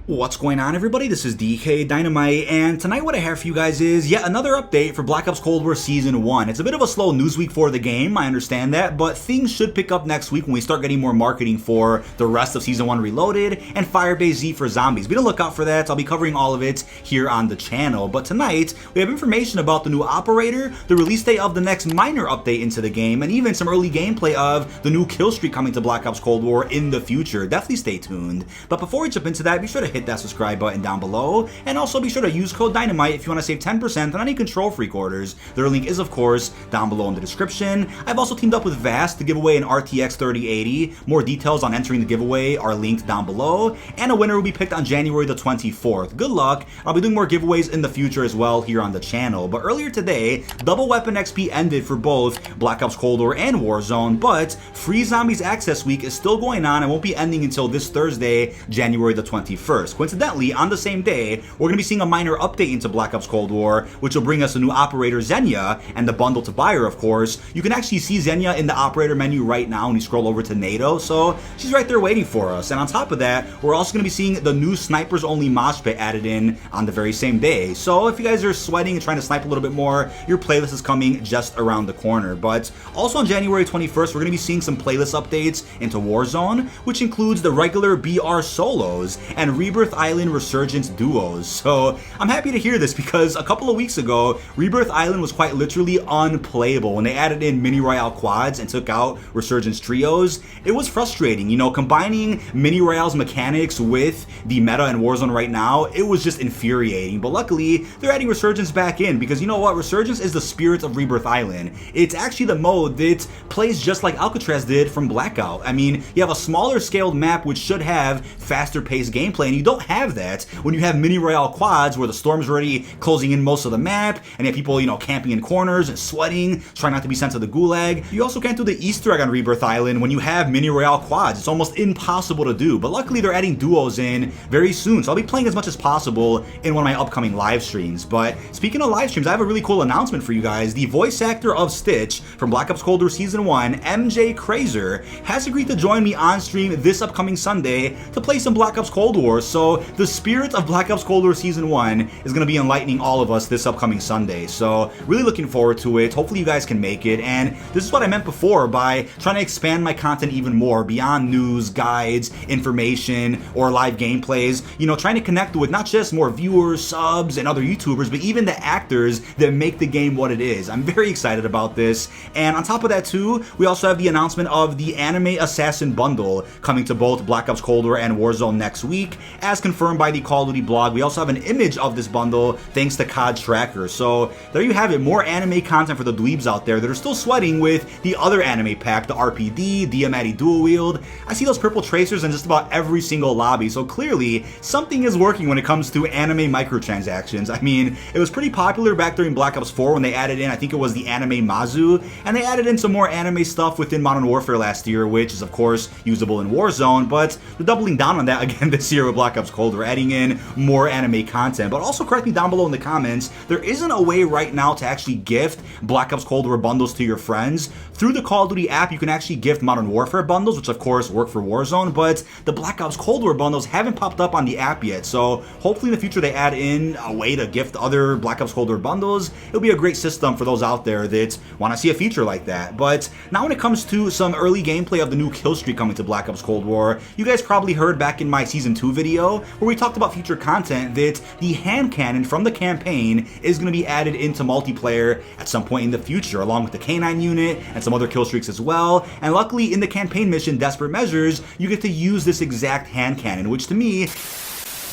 What's going on, everybody? This is dkdynamite, and tonight what I have for you guys is yet another update for Black Ops Cold War Season 1. It's a bit of a slow news week for the game, I understand that, but things should pick up next week when we start getting more marketing for the rest of Season 1 Reloaded and Firebase Z for Zombies. Be on the lookout for that. I'll be covering all of it here on the channel, but tonight we have information about the new operator, the release date of the next minor update into the game, and even some early gameplay of the new kill streak coming to Black Ops Cold War in the future. Definitely stay tuned. But before we jump into that, be sure to hit that subscribe button down below, and also be sure to use code DYNAMITE if you want to save 10% on any Control Freak orders. Their link is, of course, down below in the description. I've also teamed up with Vast to give away an RTX 3080. More details on entering the giveaway are linked down below, and a winner will be picked on January the 24th. Good luck. I'll be doing more giveaways in the future as well here on the channel. But earlier today, Double Weapon XP ended for both Black Ops Cold War and Warzone, but Free Zombies Access Week is still going on and won't be ending until this Thursday, January the 21st. Coincidentally, on the same day, we're going to be seeing a minor update into Black Ops Cold War, which will bring us a new operator, Xenia, and the bundle to buy her, of course. You can actually see Xenia in the operator menu right now when you scroll over to NATO, so she's right there waiting for us. And on top of that, we're also going to be seeing the new Snipers Only Mosh Pit added in on the very same day. So if you guys are sweating and trying to snipe a little bit more, your playlist is coming just around the corner. But also on January 21st, we're going to be seeing some playlist updates into Warzone, which includes the regular BR solos and Rebirth Island Resurgence duos. So I'm happy to hear this because a couple of weeks ago, Rebirth Island was quite literally unplayable. When they added in mini royale quads and took out Resurgence trios, it was frustrating. You know, combining mini royales mechanics with the meta in Warzone right now, it was just infuriating. But luckily, they're adding Resurgence back in because you know what? Resurgence is the spirit of Rebirth Island. It's actually the mode that plays just like Alcatraz did from Blackout. I mean, you have a smaller scaled map which should have faster paced gameplay, and you don't have that when you have mini royale quads where the storm's already closing in most of the map and you have people, you know, camping in corners and sweating, trying not to be sent to the gulag. You also can't do the Easter egg on Rebirth Island when you have mini royale quads. It's almost impossible to do, but luckily they're adding duos in very soon, so I'll be playing as much as possible in one of my upcoming live streams. But speaking of live streams, I have a really cool announcement for you guys. The voice actor of Stitch from Black Ops Cold War Season 1, MJ Crazer, has agreed to join me on stream this upcoming Sunday to play some Black Ops Cold War. So the spirit of Black Ops Cold War Season 1 is going to be enlightening all of us this upcoming Sunday. So really looking forward to it. Hopefully you guys can make it. And this is what I meant before by trying to expand my content even more beyond news, guides, information, or live gameplays. You know, trying to connect with not just more viewers, subs, and other YouTubers, but even the actors that make the game what it is. I'm very excited about this. And on top of that too, we also have the announcement of the Anime Assassin bundle coming to both Black Ops Cold War and Warzone next week, as confirmed by the Call of Duty blog. We also have an image of this bundle thanks to COD Tracker. So there you have it, more anime content for the dweebs out there that are still sweating with the other anime pack, the RPD, Diamatti Dual Wield. I see those purple tracers in just about every single lobby, so clearly something is working when it comes to anime microtransactions. I mean, it was pretty popular back during Black Ops 4 when they added in, I think it was the anime Mazu, and they added in some more anime stuff within Modern Warfare last year, which is of course usable in Warzone, but they're doubling down on that again this year with Black Ops Cold. We're adding in more anime content. But also correct me down below in the comments, there isn't a way right now to actually gift Black Ops Cold War bundles to your friends. Through the Call of Duty app, you can actually gift Modern Warfare bundles, which of course work for Warzone, but the Black Ops Cold War bundles haven't popped up on the app yet. So hopefully in the future they add in a way to gift other Black Ops Cold War bundles. It'll be a great system for those out there that want to see a feature like that. But now when it comes to some early gameplay of the new kill streak coming to Black Ops Cold War, you guys probably heard back in my Season 2 video where we talked about future content that the Handcanon from the campaign is going to be added into multiplayer at some point in the future, along with the K9 unit and some other kill streaks as well. And luckily in the campaign mission Desperate Measures, you get to use this exact Handcanon, which to me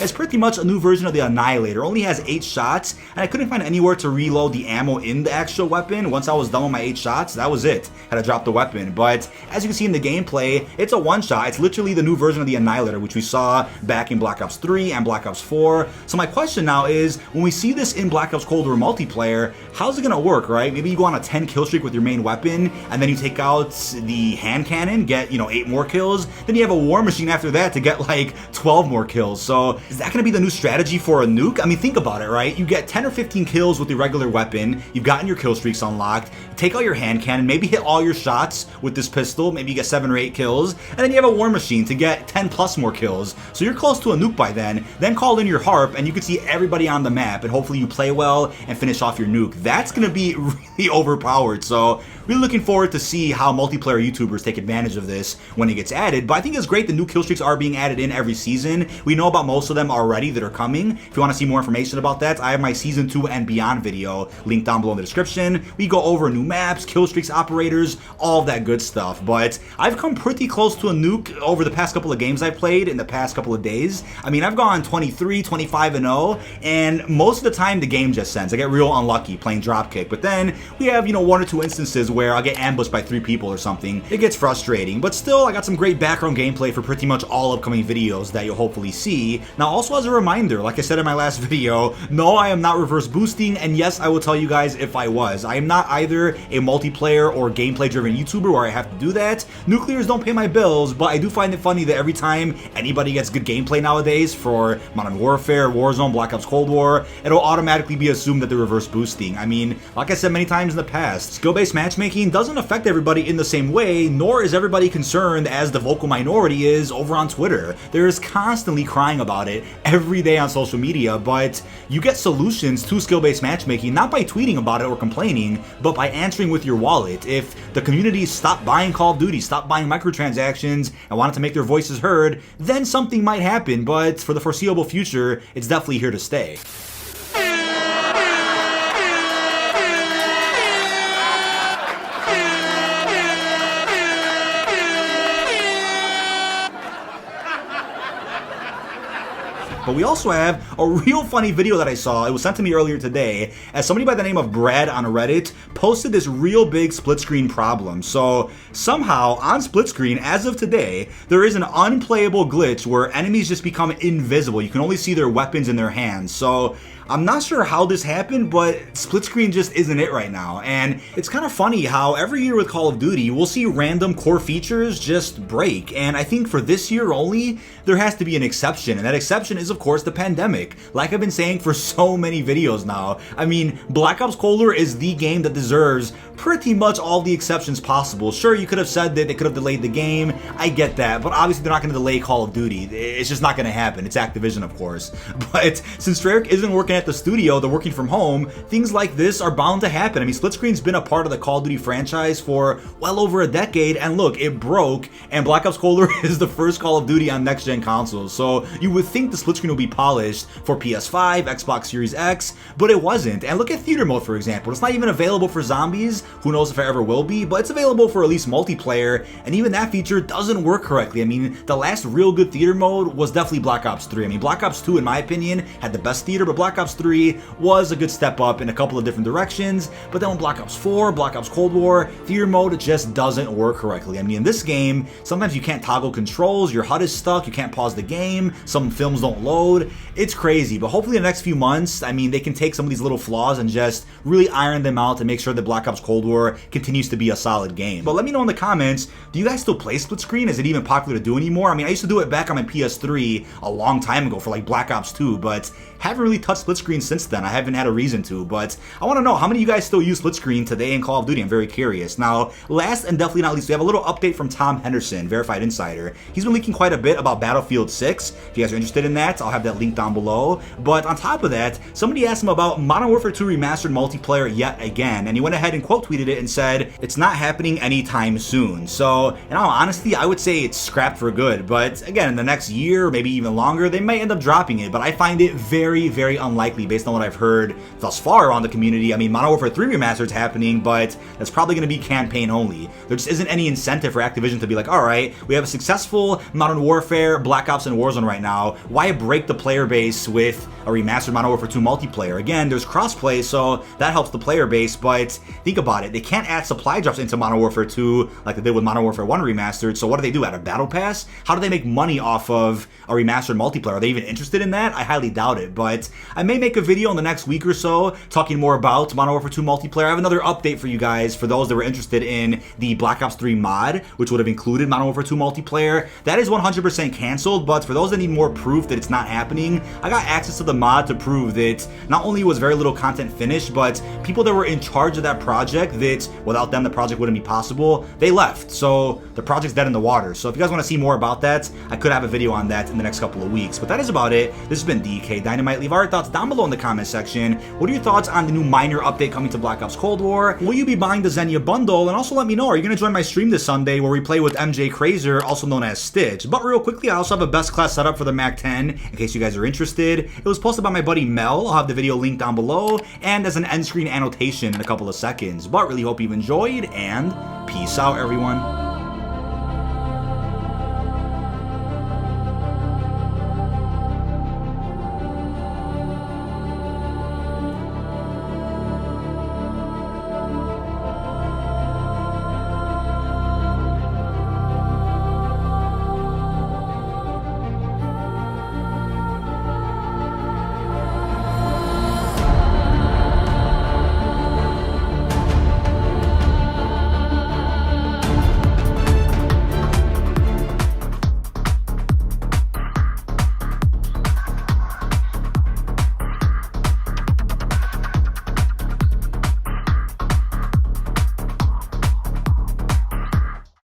It's pretty much a new version of the Annihilator. It only has 8 shots, and I couldn't find anywhere to reload the ammo in the actual weapon. Once I was done with my 8 shots, that was it. Had to drop the weapon. But as you can see in the gameplay, it's a one-shot. It's literally the new version of the Annihilator, which we saw back in Black Ops 3 and Black Ops 4. So my question now is, when we see this in Black Ops Cold War multiplayer, how's it gonna work, right? Maybe you go on a 10 kill streak with your main weapon, and then you take out the hand cannon, get, 8 more kills, then you have a war machine after that to get like 12 more kills. So is that going to be the new strategy for a nuke? I mean, think about it, right? You get 10 or 15 kills with the regular weapon, you've gotten your kill streaks unlocked, take out your hand cannon, maybe hit all your shots with this pistol, maybe you get 7 or 8 kills, and then you have a war machine to get 10 plus more kills. So you're close to a nuke by then call in your harp and you can see everybody on the map, and hopefully you play well and finish off your nuke. That's going to be really overpowered, so really looking forward to see how multiplayer YouTubers take advantage of this when it gets added. But I think it's great the new kill streaks are being added in every season. We know about most of them already that are coming. If you want to see more information about that, I have my Season 2 and Beyond video linked down below in the description. We go over new maps, kill streaks, operators, all of that good stuff. But I've come pretty close to a nuke over the past couple of games I've played in the past couple of days. I mean, I've gone 23, 25-0, and most of the time the game just sends. I get real unlucky playing dropkick, but then we have, you know, 1 or 2 instances where I'll get ambushed by 3 people or something. It gets frustrating, but still, I got some great background gameplay for pretty much all upcoming videos that you'll hopefully see. Now, also as a reminder, like I said in my last video, no, I am not reverse boosting, and yes, I will tell you guys if I was. I am not either a multiplayer or gameplay-driven YouTuber where I have to do that. Nuclears don't pay my bills, but I do find it funny that every time anybody gets good gameplay nowadays for Modern Warfare, Warzone, Black Ops Cold War, it'll automatically be assumed that they're reverse boosting. I mean, like I said many times in the past, skill-based matchmaking doesn't affect everybody in the same way, nor is everybody concerned as the vocal minority is over on Twitter. They're constantly crying about it every day on social media, but you get solutions to skill-based matchmaking not by tweeting about it or complaining, but by answering with your wallet. If the community stopped buying Call of Duty, stopped buying microtransactions, and wanted to make their voices heard, then something might happen, but for the foreseeable future, it's definitely here to stay. But we also have a real funny video that I saw. It was sent to me earlier today as somebody by the name of Brad on Reddit posted this real big split screen problem. So somehow on split screen, as of today, there is an unplayable glitch where enemies just become invisible. You can only see their weapons in their hands. So I'm not sure how this happened, but split screen just isn't it right now. And it's kind of funny how every year with Call of Duty, we'll see random core features just break. And I think for this year only, there has to be an exception. And that exception is, of course, the pandemic. Like I've been saying for so many videos now. I mean, Black Ops Cold War is the game that deserves pretty much all the exceptions possible. Sure, you could have said that they could have delayed the game. I get that. But obviously, they're not going to delay Call of Duty. It's just not going to happen. It's Activision, of course. But since Treyarch isn't working at the studio, they're working from home, things like this are bound to happen. I mean, split screen's been a part of the Call of Duty franchise for well over a decade, and look, it broke, and Black Ops Cold War is the first Call of Duty on next-gen consoles, so you would think the split screen would be polished for PS5, Xbox Series X, but it wasn't. And look at theater mode, for example. It's not even available for zombies, who knows if it ever will be, but it's available for at least multiplayer, and even that feature doesn't work correctly. I mean, the last real good theater mode was definitely Black Ops 3. I mean, Black Ops 2, in my opinion, had the best theater, but Black Ops 3 was a good step up in a couple of different directions, but then when Black Ops 4, Black Ops Cold War, theater mode just doesn't work correctly. I mean, in this game, sometimes you can't toggle controls, your HUD is stuck, you can't pause the game, some films don't load. It's crazy, but hopefully in the next few months, I mean, they can take some of these little flaws and just really iron them out to make sure that Black Ops Cold War continues to be a solid game. But let me know in the comments, do you guys still play split screen? Is it even popular to do anymore? I mean, I used to do it back on my PS3 a long time ago for like Black Ops 2, but haven't really touched split screen since then. I haven't had a reason to, but I want to know how many of you guys still use split screen today in Call of Duty. I'm very curious. Now, last and definitely not least, we have a little update from Tom Henderson, Verified Insider. He's been leaking quite a bit about Battlefield 6. If you guys are interested in that, I'll have that link down below. But on top of that, somebody asked him about Modern Warfare 2 Remastered multiplayer yet again, and he went ahead and quote tweeted it and said, it's not happening anytime soon. So, in all honesty, I would say it's scrapped for good, but again, in the next year, maybe even longer, they might end up dropping it, but I find it very, very unlikely based on what I've heard thus far around the community. I mean, Modern Warfare 3 Remastered's happening, but that's probably going to be campaign only. There just isn't any incentive for Activision to be like, alright, we have a successful Modern Warfare, Black Ops, and Warzone right now. Why break the player base with a remastered Modern Warfare 2 multiplayer? Again, there's crossplay, so that helps the player base, but think about it. They can't add supply drops into Modern Warfare 2 like they did with Modern Warfare 1 Remastered, so what what do they do? Add a battle pass? How do they make money off of a remastered multiplayer? Are they even interested in that? I highly doubt it, but I may make a video in the next week or so talking more about Modern Warfare 2 multiplayer. I have another update for you guys for those that were interested in the Black Ops 3 mod, which would have included Modern Warfare 2 multiplayer. That is 100% canceled, but for those that need more proof that it's not happening, I got access to the mod to prove that not only was very little content finished, but people that were in charge of that project, that without them the project wouldn't be possible, they left. So the project's dead in the water. So if you guys want to see more about that, I could have a video on that in the next couple of weeks. But that is about it. This has been dkdynamite. Leave our thoughts down below in the comment section. What are your thoughts on the new minor update coming to Black Ops Cold War? Will you be buying the Xenia bundle? And also let me know, are you going to join my stream this Sunday where we play with MJ Crazer, also known as Stitch? But real quickly, I also have a best class setup for the Mac 10 in case you guys are interested. It was posted by my buddy Mel. I'll have the video linked down below and as an end screen annotation in a couple of seconds. But really hope you've enjoyed, and peace out, everyone.